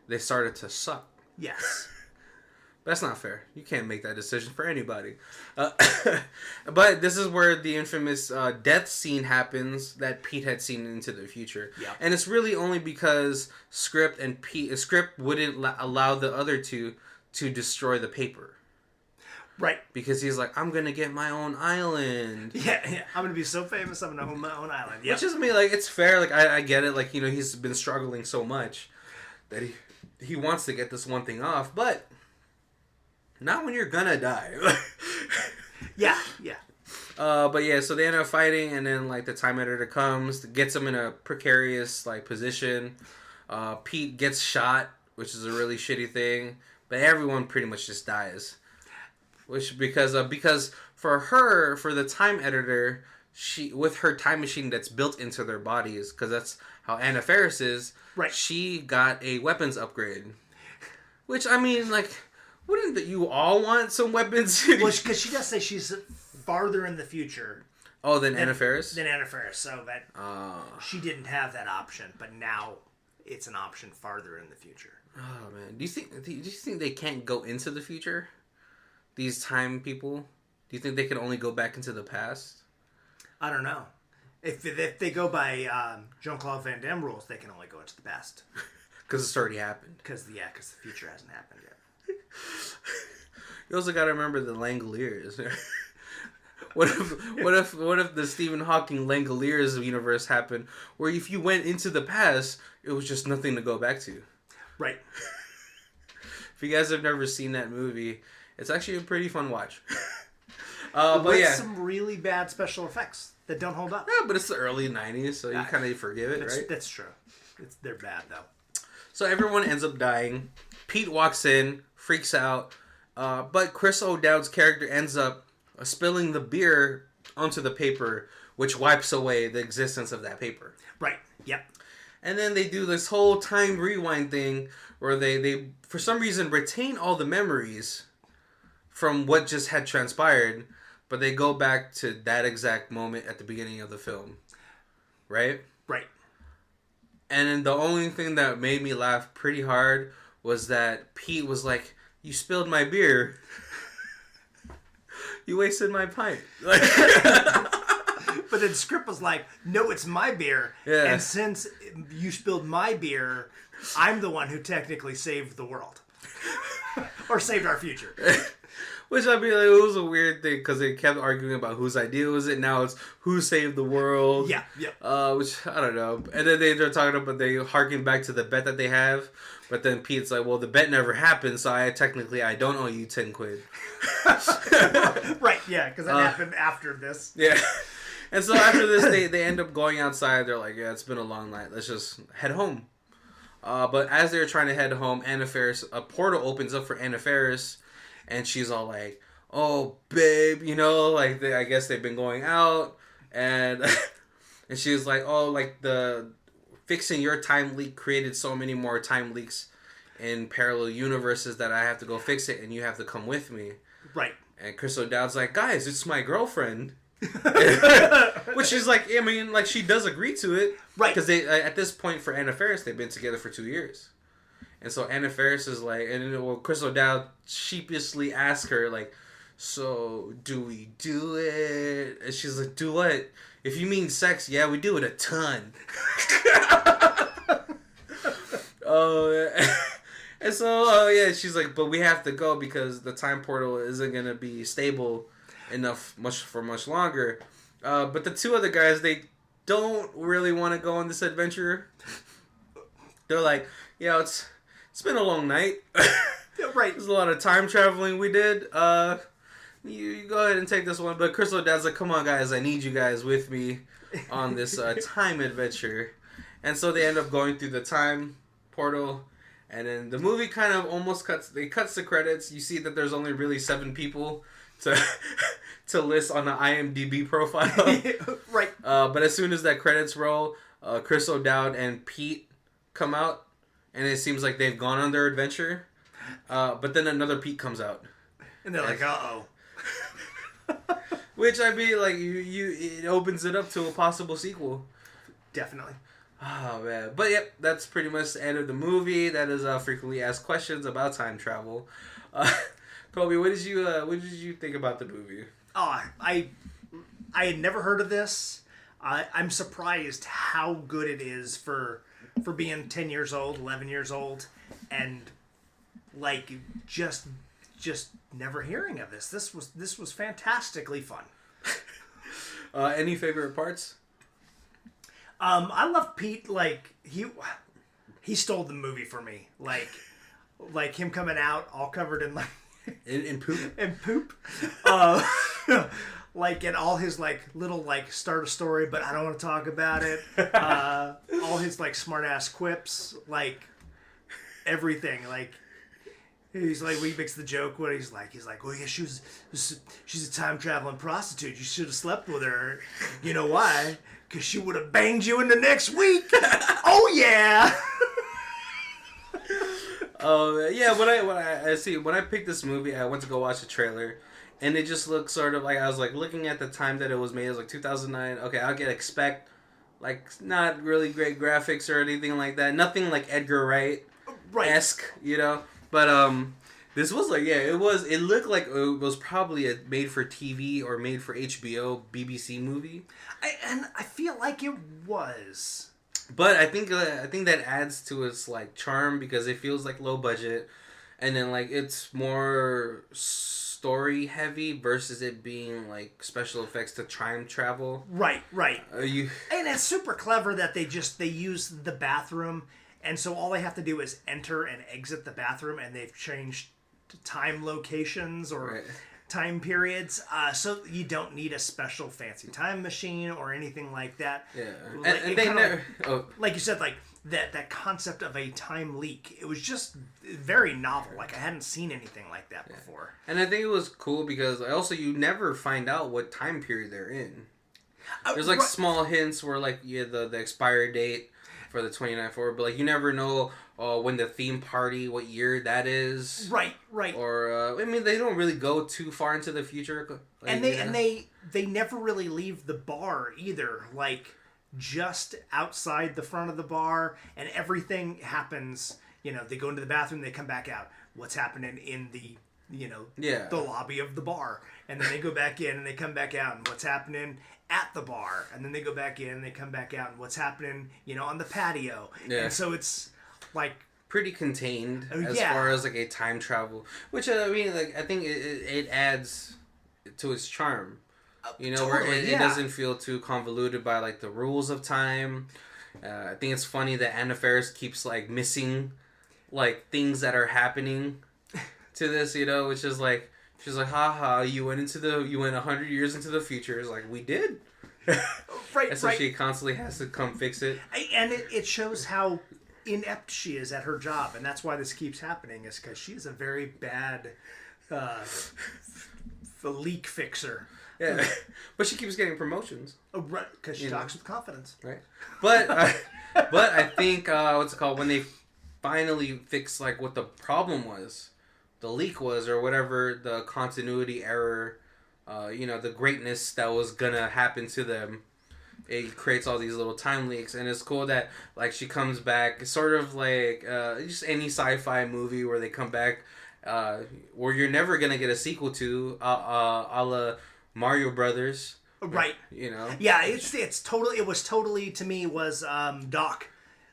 they started to suck. Yes. That's not fair. You can't make that decision for anybody. But this is where the infamous death scene happens that Pete had seen into the future. Yeah. And it's really only because Script wouldn't allow the other two to destroy the paper. Right. Because he's like, I'm going to get my own island. Yeah. I'm going to be so famous, I'm going to own my own island. Yep. Which is, I mean, like, it's fair. Like, I get it. Like, you know, he's been struggling so much that he wants to get this one thing off. But... not when you're gonna die. Yeah. But yeah, so they end up fighting, and then like the time editor comes, gets them in a precarious like position. Pete gets shot, which is a really shitty thing. But everyone pretty much just dies. Which because for the time editor, she with her time machine that's built into their bodies, because that's how Anna Faris is. Right. She got a weapons upgrade. Which I mean, like. Wouldn't you all want some weapons? Well, because she does say she's farther in the future. Oh, than Anna Faris? Than Anna Faris, so that she didn't have that option, but now it's an option farther in the future. Oh man, do you think they can't go into the future? These time people, do you think they can only go back into the past? I don't know. If they go by Jean-Claude Van Damme rules, they can only go into the past because it's already happened. Because the future hasn't happened yet. You also gotta remember the Langoliers. What if the Stephen Hawking Langoliers universe happened, where if you went into the past, it was just nothing to go back to? Right. If you guys have never seen that movie, it's actually a pretty fun watch. But yeah, some really bad special effects that don't hold up. Yeah, but it's the early '90s, so you kind of forgive it, right? That's true. They're bad though. So everyone ends up dying. Pete walks in, freaks out, but Chris O'Dowd's character ends up spilling the beer onto the paper, which wipes away the existence of that paper. Right. Yep. And then they do this whole time rewind thing where they for some reason retain all the memories from what just had transpired, but they go back to that exact moment at the beginning of the film. Right? Right. And then the only thing that made me laugh pretty hard was that Pete was like, "You spilled my beer. You wasted my pint." Like, but then Script was like, "No, it's my beer. Yeah. And since you spilled my beer, I'm the one who technically saved the world. Or saved our future." Which, I mean, like, it was a weird thing because they kept arguing about whose idea was it. Now it's who saved the world. Yeah. Which, I don't know. And then they're talking about, they harken back to the bet that they have. But then Pete's like, well, the bet never happened, so I don't owe you 10 quid. Right, yeah, because that happened after this. Yeah. And so after this, they end up going outside. They're like, yeah, it's been a long night. Let's just head home. But as they're trying to head home, Anna Faris, a portal opens up for Anna Faris. And she's all like, "Oh, babe, you know, like, I guess they've been going out." And and she was like, "Oh, like, the fixing your time leak created so many more time leaks in parallel universes that I have to go fix it, and you have to come with me." Right. And Chris O'Dowd's like, "Guys, it's my girlfriend." Which is like, I mean, like, she does agree to it. Right. Because they, at this point for Anna Faris, they've been together for 2 years. And so Anna Faris is like, and Chris O'Dowd sheepishly asks her, like, "So, do we do it?" And she's like, "Do what? If you mean sex, yeah, we do it a ton." And so, yeah, she's like, "But we have to go because the time portal isn't going to be stable enough for much longer." But the two other guys, they don't really want to go on this adventure. They're like, "Yeah, it's been a long night." Yeah, right. There's a lot of time traveling we did. You go ahead and take this one. But Chris O'Dowd's like, "Come on, guys. I need you guys with me on this time adventure." And so they end up going through the time portal. And then the movie kind of almost cuts the credits. You see that there's only really 7 people to list on the IMDb profile. Right. But as soon as that credits roll, Chris O'Dowd and Pete come out. And it seems like they've gone on their adventure. But then another Pete comes out. And they're like, uh-oh. Which, I mean, like, it opens it up to a possible sequel. Definitely. Oh, man. But, yep, that's pretty much the end of the movie. That is frequently asked questions about time travel. Colby, what did you think about the movie? Oh, I had never heard of this. I'm surprised how good it is for being 10 years old, 11 years old, and like just never hearing of this. This was fantastically fun. Any favorite parts? I love Pete. Like he stole the movie for me. Like him coming out all covered in like in poop and poop. Like, and all his, like, little, like, start a story, but I don't want to talk about it. All his, like, smart-ass quips, like, everything. Like, he's like, he makes the joke when he's like, "Oh, yeah, she's a time-traveling prostitute. You should have slept with her. You know why? Because she would have banged you in the next week." Oh, yeah! Yeah, when I picked this movie, I went to go watch the trailer. And it just looked sort of like, I was like looking at the time that it was made. It was like 2009. Okay, I could expect like not really great graphics or anything like that. Nothing like Edgar Wright-esque, you know. But this was like, yeah, it looked like it was probably a made for TV or made for HBO BBC movie. I feel like it was. But I think that adds to its like charm because it feels like low budget, and then like it's more story heavy versus it being like special effects to time travel. Right. And it's super clever that they use the bathroom, and so all they have to do is enter and exit the bathroom, and they've changed time locations or time periods, so you don't need a special fancy time machine or anything like that. Yeah, like, and they never, like you said, like that concept of a time leak. It was just very novel. Like I hadn't seen anything like that before. And I think it was cool because also you never find out what time period they're in. There's like small hints where like the expiry date. for the 29th floor, but like you never know when the theme party, what year that is. Right. Or I mean, they don't really go too far into the future. Like, and they never really leave the bar either. Like just outside the front of the bar, and everything happens. You know, they go into the bathroom, they come back out. What's happening in the the lobby of the bar, and then they go back in and they come back out, and what's happening at the bar, and then they go back in and they come back out, and what's happening on the patio. And so it's like pretty contained as far as like a time travel, which I mean, like I think it adds to its charm, totally, where it doesn't feel too convoluted by like the rules of time. I think it's funny that Anna Faris keeps like missing like things that are happening to this, which is like, she's like, haha, you went 100 years into the future. It's like, we did. Right. And so she constantly has to come fix it. And it shows how inept she is at her job. And that's why this keeps happening, is because she's a very bad leak fixer. Yeah. But she keeps getting promotions. Oh, right. Because she talks with confidence. Right. But I think, what's it called, when they finally fix like what the problem was, the leak was, or whatever the continuity error, the greatness that was gonna happen to them, it creates all these little time leaks. And it's cool that like she comes back. It's sort of like just any sci-fi movie where they come back, where you're never gonna get a sequel to, a la Mario Brothers. Right. Yeah, it's totally. It was totally, to me, was Doc,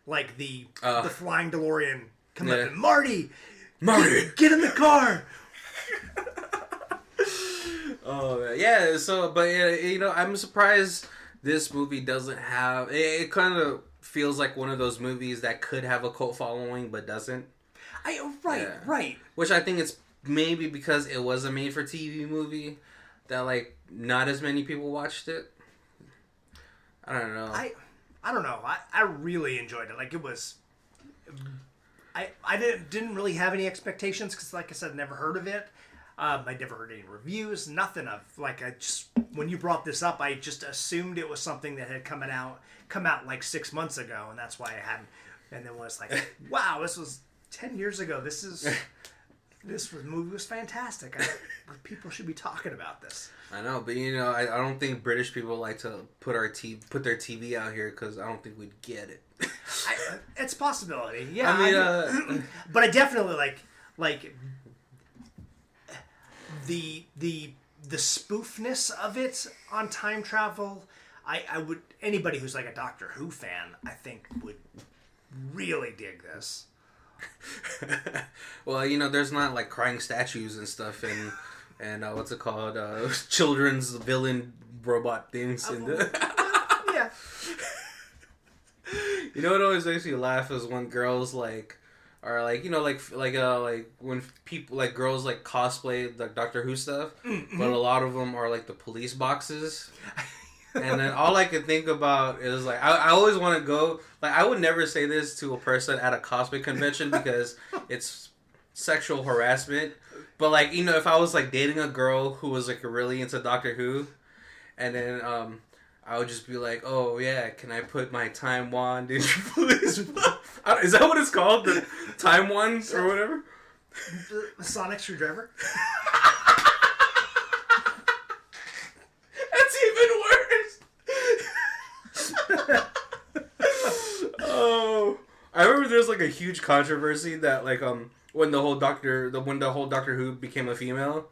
like the flying DeLorean coming up and Marty, get in the car. Oh yeah. So, but I'm surprised this movie doesn't have. It kind of feels like one of those movies that could have a cult following but doesn't. Right. Which I think it's maybe because it was a made-for-TV movie that like not as many people watched it. I don't know. I don't know. I really enjoyed it. Like, it was. I didn't really have any expectations because, like I said, never heard of it. I never heard any reviews. Nothing of like. When you brought this up, I just assumed it was something that had come out like 6 months ago, and that's why I hadn't. And then was like, wow, this was 10 years ago. This movie was fantastic. People should be talking about this. I know, but I don't think British people like to put their TV out here because I don't think we'd get it. It's a possibility, yeah. I mean, but I definitely like the spoofness of it on time travel. I would, anybody who's like a Doctor Who fan, I think would really dig this. Well, there's not like crying statues and stuff, and what's it called? Children's villain robot things. Yeah. What always makes me laugh is when girls like are like like when people like girls like cosplay like Doctor Who stuff, but a lot of them are like the police boxes. And then all I can think about is like I always want to go, like I would never say this to a person at a cosplay convention because it's sexual harassment. But like if I was like dating a girl who was like really into Doctor Who, and then I would just be like, oh yeah, can I put my time wand in your police box? Is that what it's called? The time wands or whatever? The sonic screwdriver? Oh, I remember there's like a huge controversy that like when the whole Doctor Who became a female,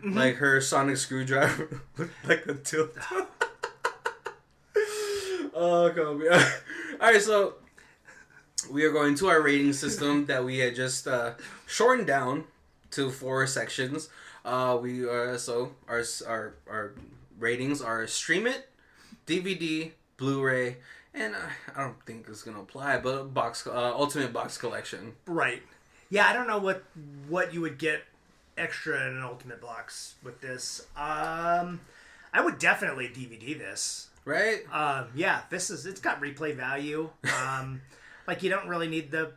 like her sonic screwdriver looked like a tilt. Oh, come on. All right, so we are going to our rating system that we had just shortened down to 4 sections. So our ratings are Stream It, DVD, Blu-ray, and I don't think it's gonna apply, but Ultimate Box Collection. Right. Yeah, I don't know what you would get extra in an Ultimate Box with this. I would definitely DVD this. Right? Yeah, it's got replay value. Like you don't really need the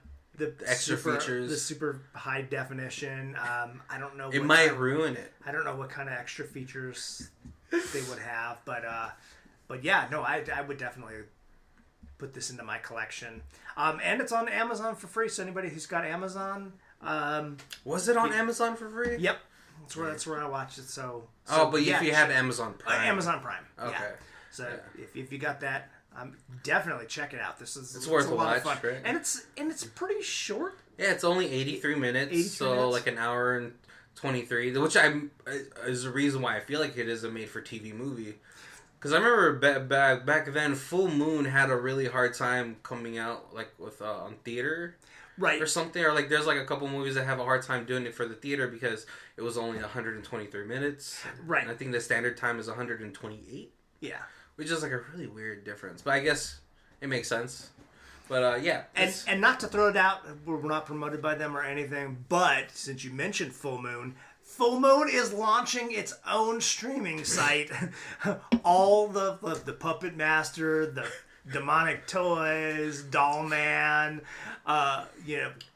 extra features, the super high definition. I don't know. It might ruin it. I don't know what kind of extra features they would have, but yeah, no, I would definitely put this into my collection. And it's on Amazon for free. So anybody who's got Amazon, was it on Amazon for free? Yep, that's where I watched it. So but if you have Amazon Prime, Amazon Prime. Okay. Yeah. So if you got that, definitely check it out. It's worth a lot of watch, fun. right? And it's pretty short. Yeah, it's only 83 minutes, 83 so minutes. like an hour and 23, which is the reason why I feel like it is a made-for-TV movie. Because I remember back then, Full Moon had a really hard time coming out like with on theater, right, or something, or like there's like a couple movies that have a hard time doing it for the theater because it was only 123 minutes, right. And I think the standard time is 128. Yeah, which is like a really weird difference, but I guess it makes sense. But yeah, and not to throw it out, we're not promoted by them or anything, but since you mentioned Full Moon is launching its own streaming site. All the Puppet Master, the Demonic Toys, Doll Man,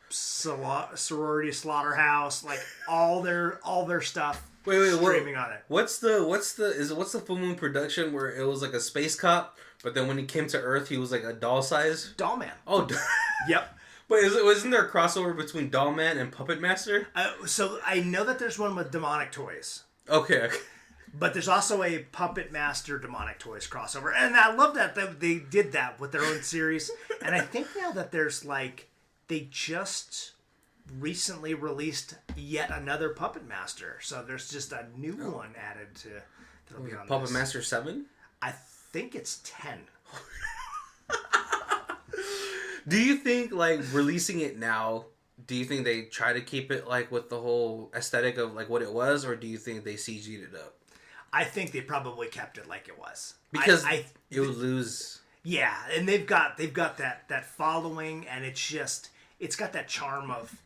Sorority Slaughterhouse, like all their stuff. Wait, streaming on it. What's the Full Moon production where it was like a space cop, but then when he came to Earth, he was like a doll size? Doll Man. Oh, yep. But wasn't there a crossover between Doll Man and Puppet Master? So I know that there's one with Demonic Toys. Okay. But there's also a Puppet Master Demonic Toys crossover. And I love that they did that with their own series. And I think now that there's they just recently released yet another Puppet Master. So there's just a new one added that'll be on Puppet Master 7? I think it's 10. Do you think, like, releasing it now, do you think they try to keep it, like, with the whole aesthetic of, like, what it was, or do you think they CG'd it up? I think they probably kept it like it was. Because it would lose... Yeah, and they've got that following, and it's got that charm of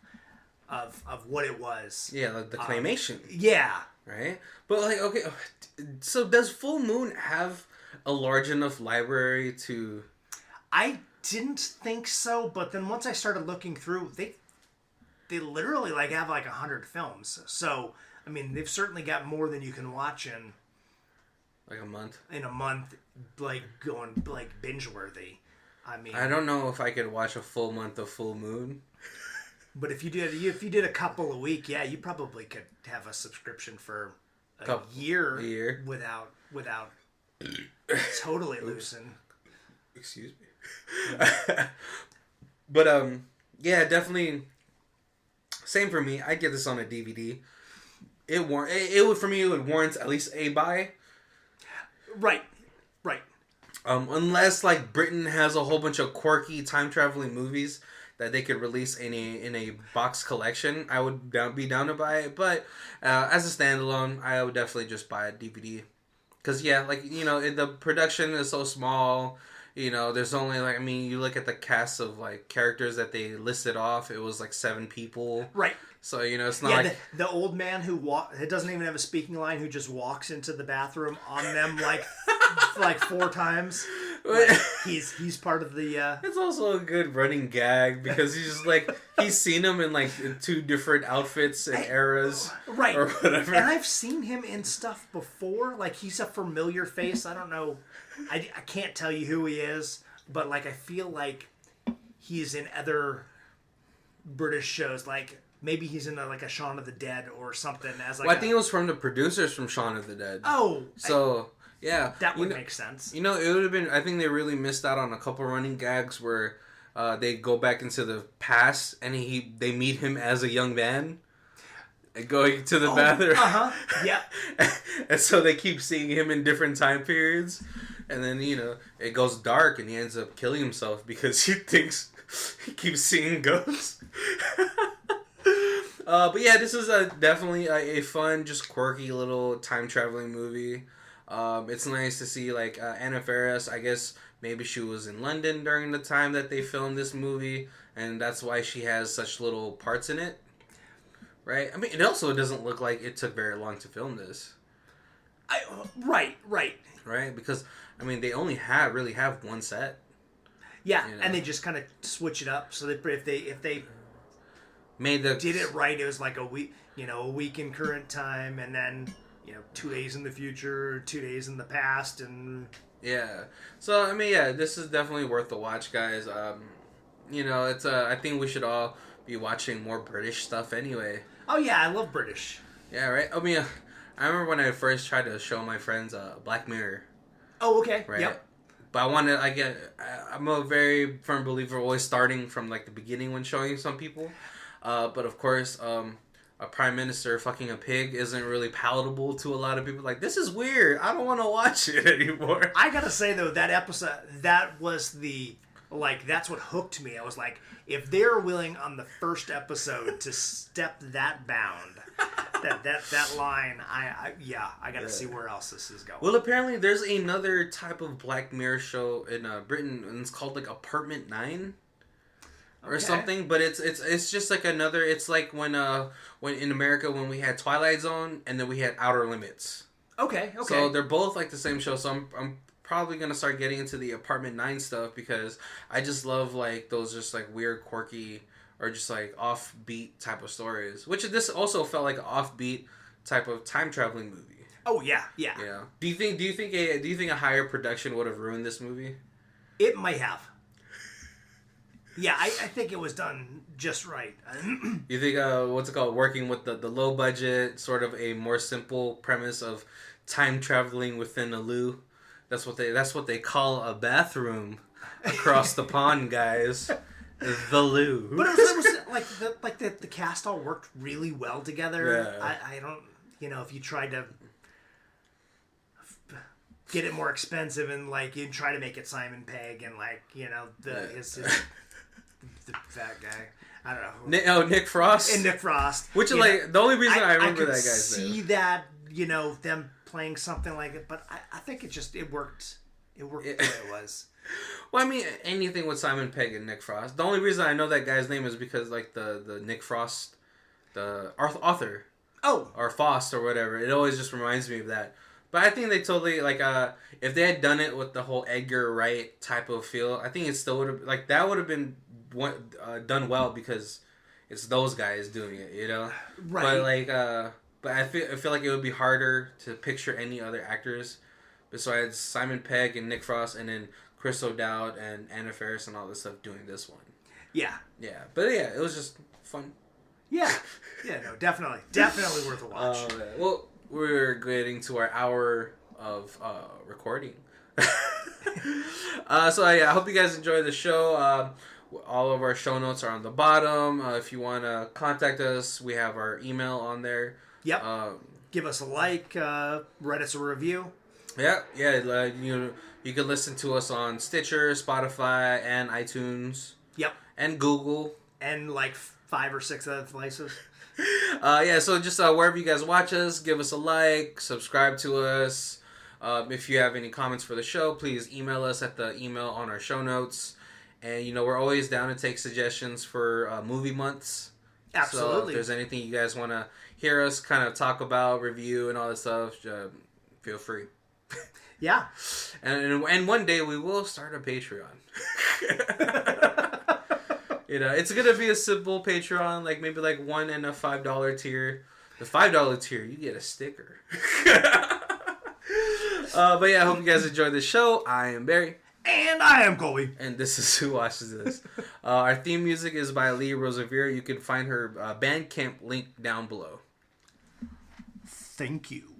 what it was. Yeah, like the claymation. Yeah. Right? But, like, okay, so does Full Moon have a large enough library to... I didn't think so, but then once I started looking through, they literally have 100 films. So I mean, they've certainly got more than you can watch in like a month. In a month, going binge worthy. I mean, I don't know if I could watch a full month of Full Moon. But if you did a couple a week, yeah, you probably could have a subscription for a year without totally losing. Excuse me. But yeah, definitely. Same for me. I'd get this on a DVD. It would warrant at least a buy. Right. Unless like Britain has a whole bunch of quirky time traveling movies that they could release in a box collection, I would be down to buy it. But as a standalone, I would definitely just buy a DVD. Because yeah, the production is so small. There's only you look at the cast of characters that they listed off. It was 7 people. Right. So it's not the old man who doesn't even have a speaking line, who just walks into the bathroom on them 4 times. He's part of the. It's also a good running gag because he's just he's seen him in 2 different outfits and eras, right, or whatever. And I've seen him in stuff before. He's a familiar face. I don't know. I can't tell you who he is, but I feel like he's in other British shows. Maybe he's in a Shaun of the Dead or something. I think it was from the producers from Shaun of the Dead. Oh, so yeah, that would make sense. It would have been. I think they really missed out on a couple running gags where they go back into the past and they meet him as a young man. Going to the bathroom. Yeah. And so they keep seeing him in different time periods. And then, it goes dark and he ends up killing himself because he thinks he keeps seeing ghosts. But yeah, this is definitely a fun, just quirky little time traveling movie. It's nice to see Anna Faris. I guess maybe she was in London during the time that they filmed this movie. And that's why she has such little parts in it. Right? I mean, it also doesn't look like it took very long to film this. Right. Right? Because, they only really have one set. Yeah, and they just kind of switch it up. So if they did it right, it was a week, a week in current time, and then 2 days in the future, 2 days in the past, and Yeah. So I mean, yeah, this is definitely worth the watch, guys. It's I think we should all be watching more British stuff anyway. Oh yeah, I love British. Yeah, right. I mean, I remember when I first tried to show my friends Black Mirror. Oh, okay. Right. Yep. But I'm a very firm believer always starting from like the beginning when showing some people. But of course, a prime minister fucking a pig isn't really palatable to a lot of people. Like, this is weird. I don't want to watch it anymore. I gotta say though, that episode, that was that's what hooked me. I was like, if they're willing on the first episode to step that bound, that line, I gotta see where else this is going. Well, apparently there's another type of Black Mirror show in Britain, and it's called like Apartment 9 or something. But it's just like another. It's like when in America when we had Twilight Zone and then we had Outer Limits. Okay. So they're both like the same show. So I'm probably gonna start getting into the Apartment 9 stuff because I just love like those just like weird, quirky, or just like offbeat type of stories. Which this also felt like an offbeat type of time traveling movie. Oh yeah. Yeah. Do you think a higher production would have ruined this movie? It might have. Yeah, I think it was done just right. You think what's it called? Working with the low budget, sort of a more simple premise of time traveling within a loo. That's what they call a bathroom across the pond, guys. The loo. But it was the cast all worked really well together. Yeah. I don't, if you tried to get it more expensive and like you try to make it Simon Pegg and like his the fat guy. I don't know. Nick Frost. And Nick Frost. Which is like the only reason I remember that guy's name. I could see that them playing something like it, but I think it worked. It worked the way it was. Well, I mean, anything with Simon Pegg and Nick Frost. The only reason I know that guy's name is because, like, the Nick Frost, the author. Oh. Or Faust or whatever. It always just reminds me of that. But I think they totally, like, if they had done it with the whole Edgar Wright type of feel, I think it still would have, like, that would have been done well because it's those guys doing it, Right. But, like, but I feel like it would be harder to picture any other actors besides Simon Pegg and Nick Frost and then Chris O'Dowd and Anna Faris and all this stuff doing this one. Yeah. Yeah. But yeah, it was just fun. Yeah. Yeah, no, definitely. Definitely worth a watch. Well, we're getting to our hour of recording. So yeah, I hope you guys enjoy the show. All of our show notes are on the bottom. If you want to contact us, we have our email on there. Yep. Give us a like, write us a review. Yeah. You can listen to us on Stitcher, Spotify, and iTunes. Yep. And Google. And like 5 or 6 other places. So just wherever you guys watch us, give us a like, subscribe to us. If you have any comments for the show, please email us at the email on our show notes. And, we're always down to take suggestions for movie months. Absolutely. So if there's anything you guys want to hear us kind of talk about, review, and all that stuff, feel free. Yeah. And one day we will start a Patreon. It's going to be a simple Patreon, like maybe like $1 and a $5 tier. The $5 tier, you get a sticker. But yeah, I hope you guys enjoyed the show. I am Barry. And I am Colby. And this is Who Watches This. Our theme music is by Lee Rosevere. You can find her Bandcamp link down below. Thank you.